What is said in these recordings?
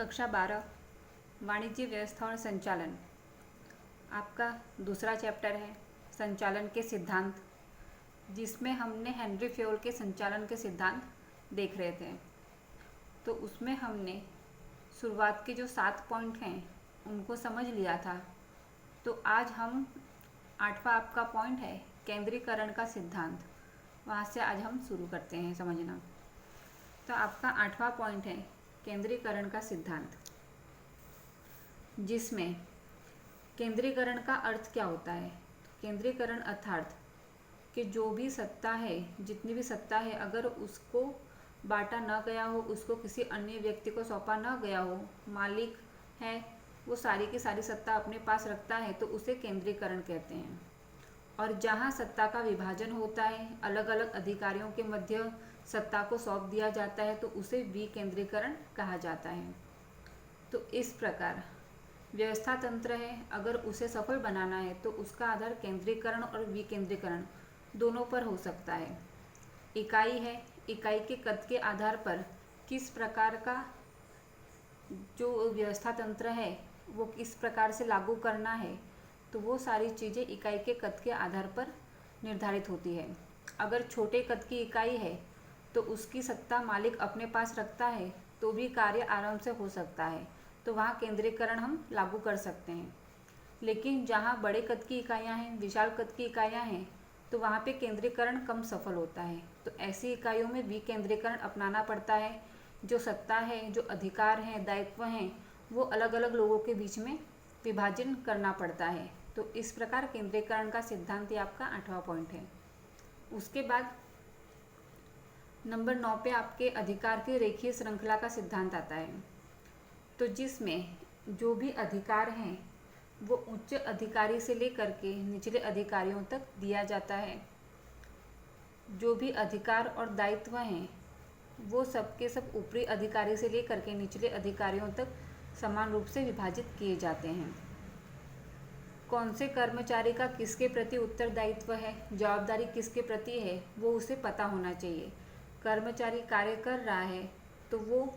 कक्षा 12 वाणिज्य व्यवस्था और संचालन आपका दूसरा चैप्टर है संचालन के सिद्धांत, जिसमें हमने हेनरी फ्योल के संचालन के सिद्धांत देख रहे थे। तो उसमें हमने शुरुआत के जो 7 पॉइंट हैं उनको समझ लिया था। तो आज हम 8वां आपका पॉइंट है केंद्रीकरण का सिद्धांत, वहाँ से आज हम शुरू करते हैं समझना। तो आपका 8वां पॉइंट है केंद्रीकरण का सिद्धांत, जिसमें केंद्रीकरण का अर्थ क्या होता है। केंद्रीकरण अर्थात कि जो भी सत्ता है, जितनी भी सत्ता है, अगर उसको बांटा ना गया हो, उसको किसी अन्य व्यक्ति को सौंपा ना गया हो, मालिक है वो सारी की सारी सत्ता अपने पास रखता है, तो उसे केंद्रीकरण कहते हैं। और जहाँ सत्ता का विभाजन होता है, अलग अलग अधिकारियों के मध्य सत्ता को सौंप दिया जाता है, तो उसे विकेंद्रीकरण कहा जाता है। तो इस प्रकार व्यवस्था तंत्र है, अगर उसे सफल बनाना है तो उसका आधार केंद्रीकरण और विकेंद्रीकरण दोनों पर हो सकता है। इकाई है, इकाई के कद के आधार पर किस प्रकार का जो व्यवस्था तंत्र है वो किस प्रकार से लागू करना है, तो वो सारी चीज़ें इकाई के कद के आधार पर निर्धारित होती है। अगर छोटे कद की इकाई है तो उसकी सत्ता मालिक अपने पास रखता है तो भी कार्य आराम से हो सकता है, तो वहाँ केंद्रीकरण हम लागू कर सकते हैं। लेकिन जहाँ बड़े कद की इकाइयाँ हैं, विशाल कद की इकाइयाँ हैं, तो वहाँ पे केंद्रीकरण कम सफल होता है। तो ऐसी इकाइयों में विकेंद्रीकरण अपनाना पड़ता है। जो सत्ता है, जो अधिकार हैं, दायित्व हैं, वो अलग अलग लोगों के बीच में विभाजन करना पड़ता है। तो इस प्रकार केंद्रीकरण का सिद्धांत ये आपका 8वां पॉइंट है। उसके बाद नंबर 9 पे आपके अधिकार की रेखीय श्रृंखला का सिद्धांत आता है। तो जिसमें जो भी अधिकार हैं वो उच्च अधिकारी से लेकर के निचले अधिकारियों तक दिया जाता है। जो भी अधिकार और दायित्व हैं वो सबके सब ऊपरी अधिकारी से लेकर के निचले अधिकारियों तक समान रूप से विभाजित किए जाते हैं। कौन से कर्मचारी का किसके प्रति उत्तरदायित्व है, जवाबदारी किसके प्रति है, वो उसे पता होना चाहिए। कर्मचारी कार्य कर रहा है तो वो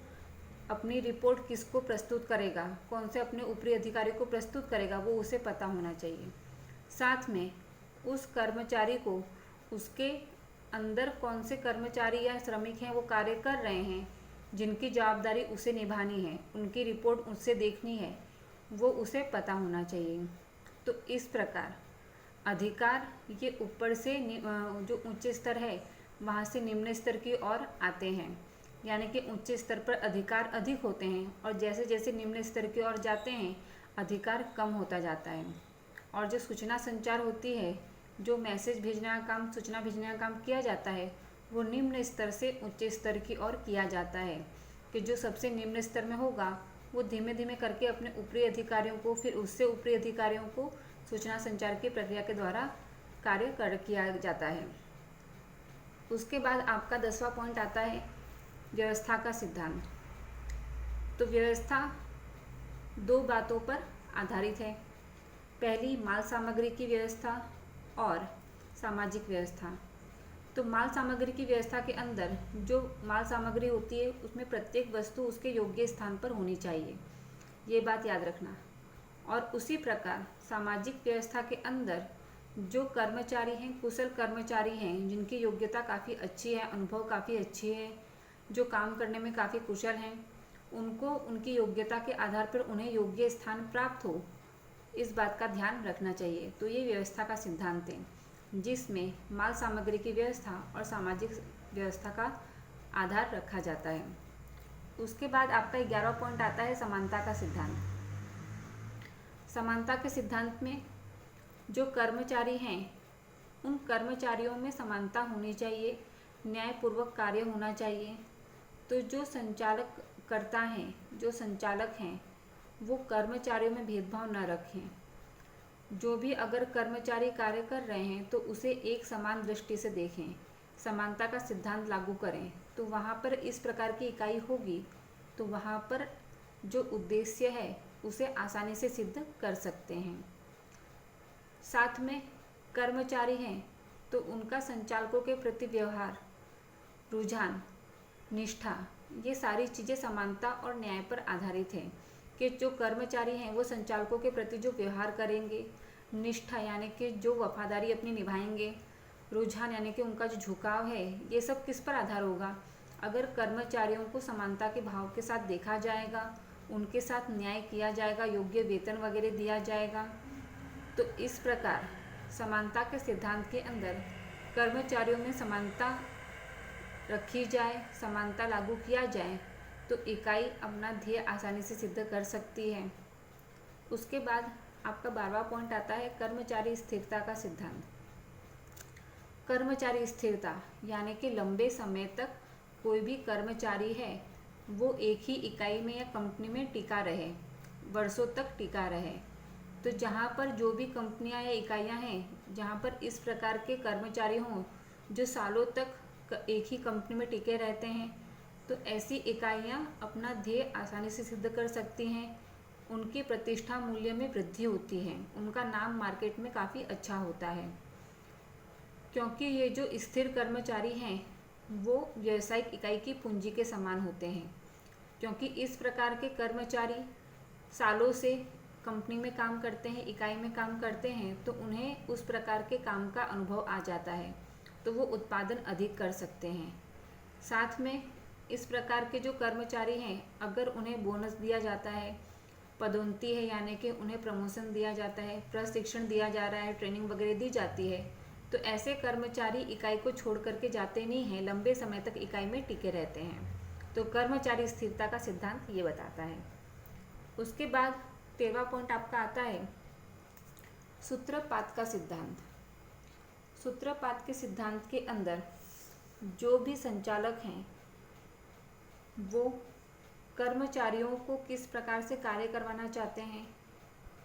अपनी रिपोर्ट किसको प्रस्तुत करेगा, कौन से अपने ऊपरी अधिकारी को प्रस्तुत करेगा, वो उसे पता होना चाहिए। साथ में उस कर्मचारी को उसके अंदर कौन से कर्मचारी या श्रमिक हैं वो कार्य कर रहे हैं, जिनकी जवाबदारी उसे निभानी है, उनकी रिपोर्ट उससे देखनी है, वो उसे पता होना चाहिए। तो इस प्रकार अधिकार ये ऊपर से जो उच्च स्तर है वहाँ से निम्न स्तर की ओर आते हैं, यानी कि उच्च स्तर पर अधिकार अधिक होते हैं और जैसे जैसे निम्न स्तर की ओर जाते हैं अधिकार कम होता जाता है। और जो सूचना संचार होती है, जो मैसेज भेजने का काम, सूचना भेजने का काम किया जाता है, वो निम्न स्तर से उच्च स्तर की ओर किया जाता है। कि जो सबसे निम्न स्तर में होगा वो धीमे धीमे करके अपने ऊपरी अधिकारियों को, फिर उससे ऊपरी अधिकारियों को सूचना संचार की प्रक्रिया के द्वारा कार्य किया जाता है। उसके बाद आपका 10वां पॉइंट आता है व्यवस्था का सिद्धांत। तो व्यवस्था 2 बातों पर आधारित है। पहली माल सामग्री की व्यवस्था और सामाजिक व्यवस्था। तो माल सामग्री की व्यवस्था के अंदर जो माल सामग्री होती है उसमें प्रत्येक वस्तु उसके योग्य स्थान पर होनी चाहिए, ये बात याद रखना। और उसी प्रकार सामाजिक व्यवस्था के अंदर जो कर्मचारी हैं, कुशल कर्मचारी हैं, जिनकी योग्यता काफ़ी अच्छी है, अनुभव काफ़ी अच्छी है, जो काम करने में काफ़ी कुशल हैं, उनको उनकी योग्यता के आधार पर उन्हें योग्य स्थान प्राप्त हो, इस बात का ध्यान रखना चाहिए। तो ये व्यवस्था का सिद्धांत है, जिसमें माल सामग्री की व्यवस्था और सामाजिक व्यवस्था का आधार रखा जाता है। उसके बाद आपका 11वां पॉइंट आता है समानता का सिद्धांत। समानता के सिद्धांत में जो कर्मचारी हैं उन कर्मचारियों में समानता होनी चाहिए, न्यायपूर्वक कार्य होना चाहिए। तो जो संचालक करता हैं, जो संचालक हैं, वो कर्मचारियों में भेदभाव न रखें। जो भी अगर कर्मचारी कार्य कर रहे हैं तो उसे एक समान दृष्टि से देखें, समानता का सिद्धांत लागू करें। तो वहाँ पर इस प्रकार की इकाई होगी तो वहाँ पर जो उद्देश्य है उसे आसानी से सिद्ध कर सकते हैं। साथ में कर्मचारी हैं तो उनका संचालकों के प्रति व्यवहार, रुझान, निष्ठा ये सारी चीज़ें समानता और न्याय पर आधारित हैं कि जो कर्मचारी हैं वो संचालकों के प्रति जो व्यवहार करेंगे, निष्ठा यानी कि जो वफादारी अपनी निभाएंगे, रुझान यानी कि उनका जो झुकाव है, ये सब किस पर आधार होगा? अगर कर्मचारियों को समानता के भाव के साथ देखा जाएगा, उनके साथ न्याय किया जाएगा, योग्य वेतन वगैरह दिया जाएगा, तो इस प्रकार समानता के सिद्धांत के अंदर कर्मचारियों में समानता रखी जाए, समानता लागू किया जाए, तो इकाई अपना ध्येय आसानी से सिद्ध कर सकती है। उसके बाद आपका 12वां पॉइंट आता है कर्मचारी स्थिरता का सिद्धांत। कर्मचारी स्थिरता यानी कि लंबे समय तक कोई भी कर्मचारी है वो एक ही इकाई में या कंपनी में टिका रहे, वर्षों तक टिका रहे। तो जहाँ पर जो भी कंपनियाँ या इकाइयाँ हैं जहाँ पर इस प्रकार के कर्मचारी हों जो सालों तक एक ही कंपनी में टिके रहते हैं, तो ऐसी इकाइयाँ अपना ध्येय आसानी से सिद्ध कर सकती हैं, उनकी प्रतिष्ठा मूल्य में वृद्धि होती है, उनका नाम मार्केट में काफ़ी अच्छा होता है, क्योंकि ये जो स्थिर कर्मचारी हैं वो व्यावसायिक इकाई की पूंजी के समान होते हैं। क्योंकि इस प्रकार के कर्मचारी सालों से कंपनी में काम करते हैं, इकाई में काम करते हैं, तो उन्हें उस प्रकार के काम का अनुभव आ जाता है, तो वो उत्पादन अधिक कर सकते हैं। साथ में इस प्रकार के जो कर्मचारी हैं अगर उन्हें बोनस दिया जाता है, पदोन्नति है यानी कि उन्हें प्रमोशन दिया जाता है, प्रशिक्षण दिया जा रहा है, ट्रेनिंग वगैरह दी जाती है, तो ऐसे कर्मचारी इकाई को छोड़ करके जाते नहीं हैं, लंबे समय तक इकाई में टिके रहते हैं। तो कर्मचारी स्थिरता का सिद्धांत ये बताता है। उसके बाद 13वां पॉइंट आपका आता है सूत्रपात का सिद्धांत। सूत्रपात के सिद्धांत के अंदर जो भी संचालक हैं वो कर्मचारियों को किस प्रकार से कार्य करवाना चाहते हैं,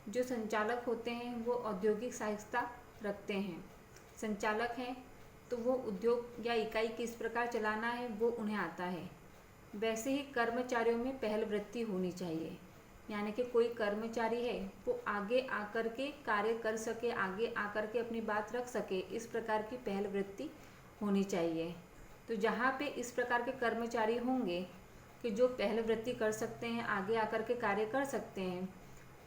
जो संचालक होते हैं वो औद्योगिक सहायता रखते हैं, संचालक हैं तो वो उद्योग या इकाई किस प्रकार चलाना है वो उन्हें आता है। वैसे ही कर्मचारियों में पहल वृत्ति होनी चाहिए, यानी कि कोई कर्मचारी है वो आगे आकर के कार्य कर सके, आगे आकर के अपनी बात रख सके, इस प्रकार की पहल वृत्ति होनी चाहिए। तो जहाँ पे इस प्रकार के कर्मचारी होंगे कि जो पहल वृत्ति कर सकते हैं, आगे आकर के कार्य कर सकते हैं,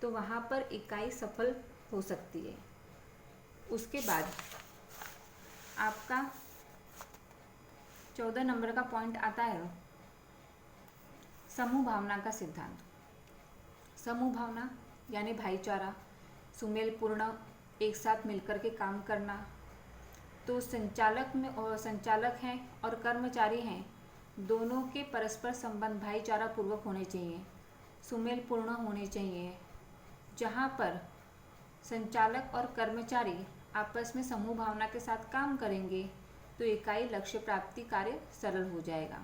तो वहाँ पर इकाई सफल हो सकती है। उसके बाद आपका 14 नंबर का पॉइंट आता है समूह भावना का सिद्धांत। समूह भावना यानी भाईचारा, सुमेलपूर्ण एक साथ मिलकर के काम करना। तो संचालक हैं और कर्मचारी हैं, दोनों के परस्पर संबंध भाईचारा पूर्वक होने चाहिए, सुमेलपूर्ण होने चाहिए। जहाँ पर संचालक और कर्मचारी आपस में समूह भावना के साथ काम करेंगे तो इकाई लक्ष्य प्राप्ति कार्य सरल हो जाएगा।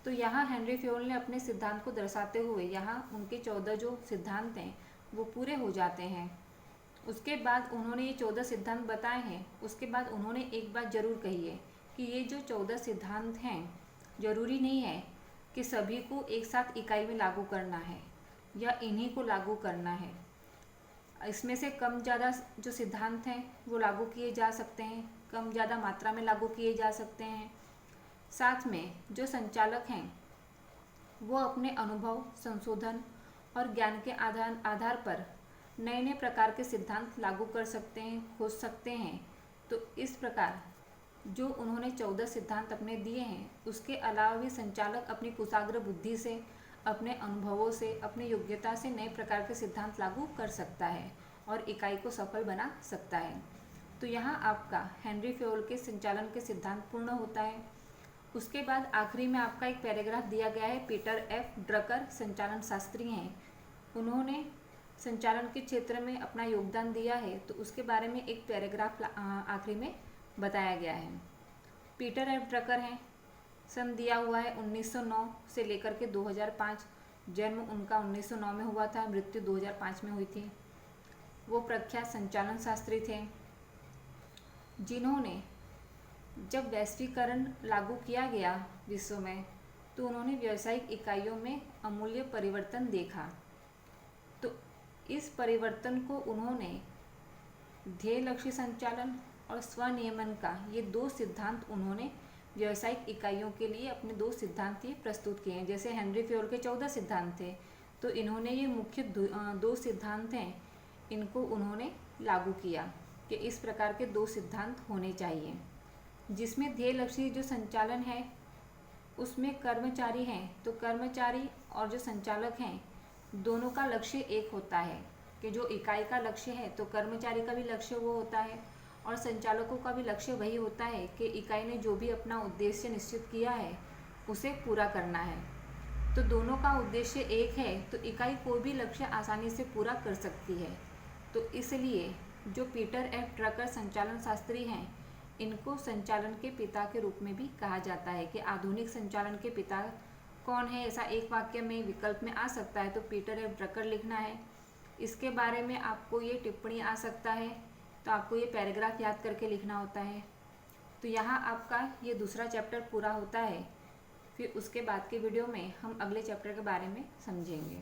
तो यहाँ हेनरी फ्योल ने अपने सिद्धांत को दर्शाते हुए यहाँ उनके 14 जो सिद्धांत हैं वो पूरे हो जाते हैं। उसके बाद उन्होंने ये 14 सिद्धांत बताए हैं। उसके बाद उन्होंने एक बात जरूर कही है कि ये जो 14 सिद्धांत हैं जरूरी नहीं है कि सभी को एक साथ इकाई में लागू करना है या इन्हीं को लागू करना है। इसमें से कम ज़्यादा जो सिद्धांत हैं वो लागू किए जा सकते हैं, कम ज़्यादा मात्रा में लागू किए जा सकते हैं। साथ में जो संचालक हैं वो अपने अनुभव, संशोधन और ज्ञान के आधार पर नए नए प्रकार के सिद्धांत लागू कर सकते हैं, खोज सकते हैं। तो इस प्रकार जो उन्होंने 14 सिद्धांत अपने दिए हैं, उसके अलावा भी संचालक अपनी कुशाग्र बुद्धि से, अपने अनुभवों से, अपनी योग्यता से नए प्रकार के सिद्धांत लागू कर सकता है और इकाई को सफल बना सकता है। तो यहाँ आपका हेनरी फ्योल के संचालन के सिद्धांत पूर्ण होता है। उसके बाद आखिरी में आपका एक पैराग्राफ दिया गया है। पीटर एफ ड्रकर संचालन शास्त्री हैं, उन्होंने संचालन के क्षेत्र में अपना योगदान दिया है, तो उसके बारे में एक पैराग्राफ आखिरी में बताया गया है। पीटर एफ ड्रकर हैं, सन दिया हुआ है 1909 से लेकर के 2005। जन्म उनका 1909 में हुआ था, मृत्यु 2005 में हुई थी। वो प्रख्यात संचालन शास्त्री थे जिन्होंने जब वैश्वीकरण लागू किया गया विश्व में तो उन्होंने व्यावसायिक इकाइयों में अमूल्य परिवर्तन देखा। तो इस परिवर्तन को उन्होंने ध्येय लक्ष्य संचालन और स्वनियमन का ये 2 सिद्धांत उन्होंने व्यावसायिक इकाइयों के लिए अपने 2 सिद्धांत ये प्रस्तुत किए हैं। जैसे हेनरी फ्योर के 14 सिद्धांत थे, तो इन्होंने ये मुख्य 2 सिद्धांत हैं, इनको उन्होंने लागू किया कि इस प्रकार के 2 सिद्धांत होने चाहिए, जिसमें ध्येय लक्ष्य जो संचालन है उसमें कर्मचारी हैं, तो कर्मचारी और जो संचालक हैं दोनों का लक्ष्य एक होता है कि जो इकाई का लक्ष्य है तो कर्मचारी का भी लक्ष्य वो होता है और संचालकों का भी लक्ष्य वही होता है कि इकाई ने जो भी अपना उद्देश्य निश्चित किया है उसे पूरा करना है। तो दोनों का उद्देश्य एक है तो इकाई कोई भी लक्ष्य आसानी से पूरा कर सकती है। तो इसलिए जो पीटर एफ ड्रकर संचालन शास्त्री हैं, इनको संचालन के पिता के रूप में भी कहा जाता है कि आधुनिक संचालन के पिता कौन है, ऐसा एक वाक्य में विकल्प में आ सकता है तो पीटर एफ ड्रकर लिखना है। इसके बारे में आपको ये टिप्पणी आ सकता है तो आपको ये पैराग्राफ याद करके लिखना होता है। तो यहाँ आपका ये दूसरा चैप्टर पूरा होता है। फिर उसके बाद के वीडियो में हम अगले चैप्टर के बारे में समझेंगे।